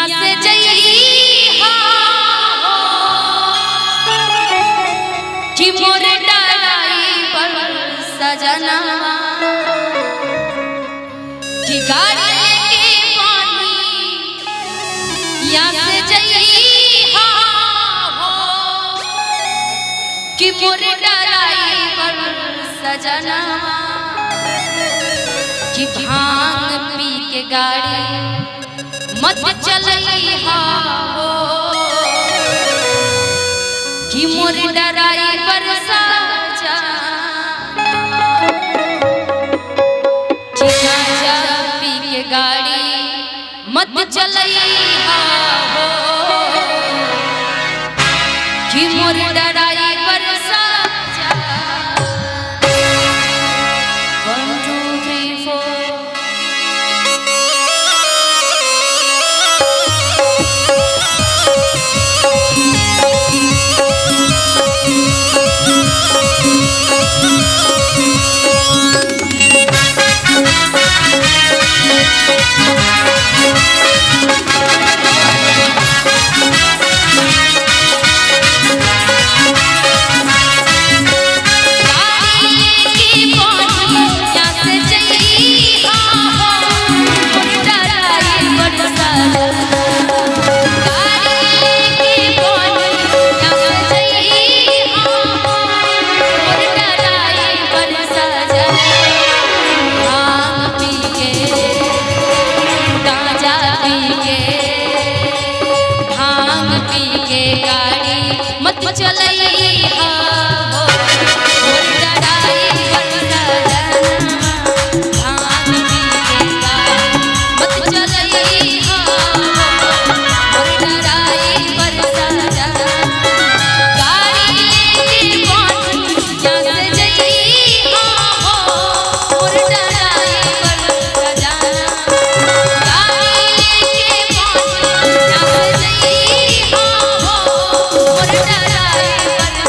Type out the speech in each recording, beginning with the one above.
से जइहा कि मोर ड्राइवर सजना कि गाड़ी लेके पानी से जइहा कि मोर ड्राइवर सजना कि भांग पी के गाड़ी मत चलइहा हो कि मोर ड्राइवर सजना कि गांजा पी के गाड़ी मत चलइहा हो कि मोर ड्राइवर सजना 1 2 3 4 मत चलइहा हो मोर ड्राइवर सजना भांग पी के गाड़ी मत चलइहा हो मोर ड्राइवर सजना गाड़ी लेके पानिया से जइहा हो मोर ड्राइवर सजना गाड़ी लेके पानिया से जइहा हो मोर ड्राइवर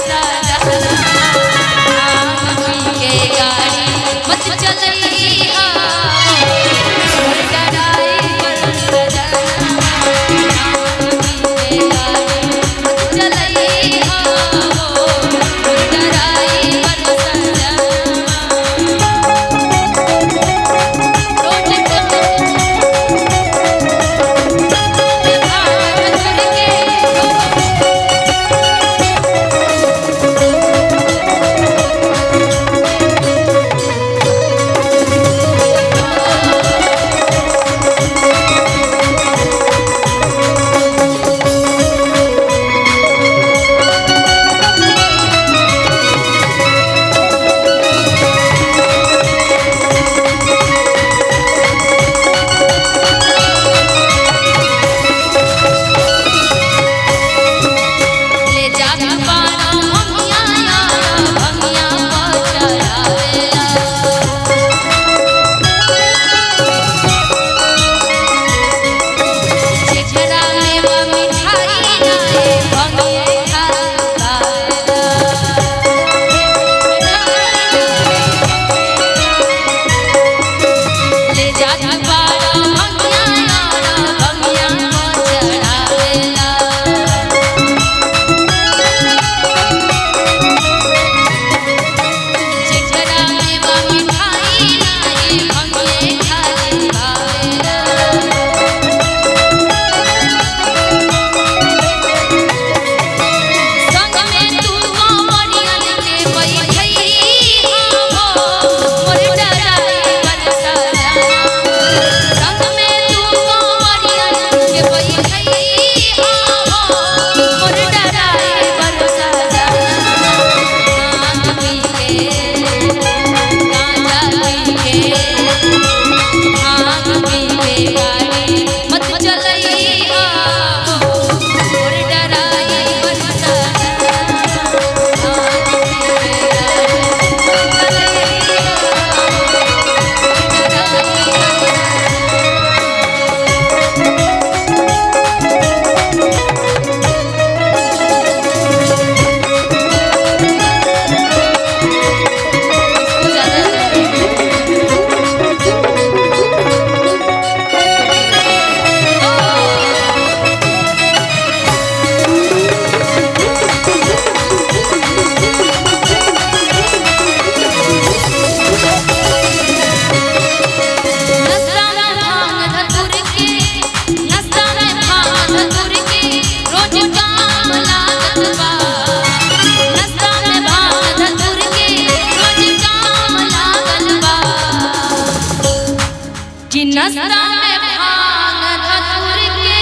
कि नशा में भांग धतूर के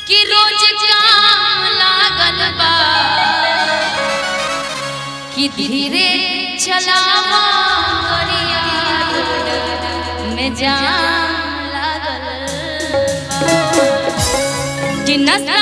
कि रोज काम लागल बा कि धीरे चलावा करिया रोड में जाम लागल बा कि नशा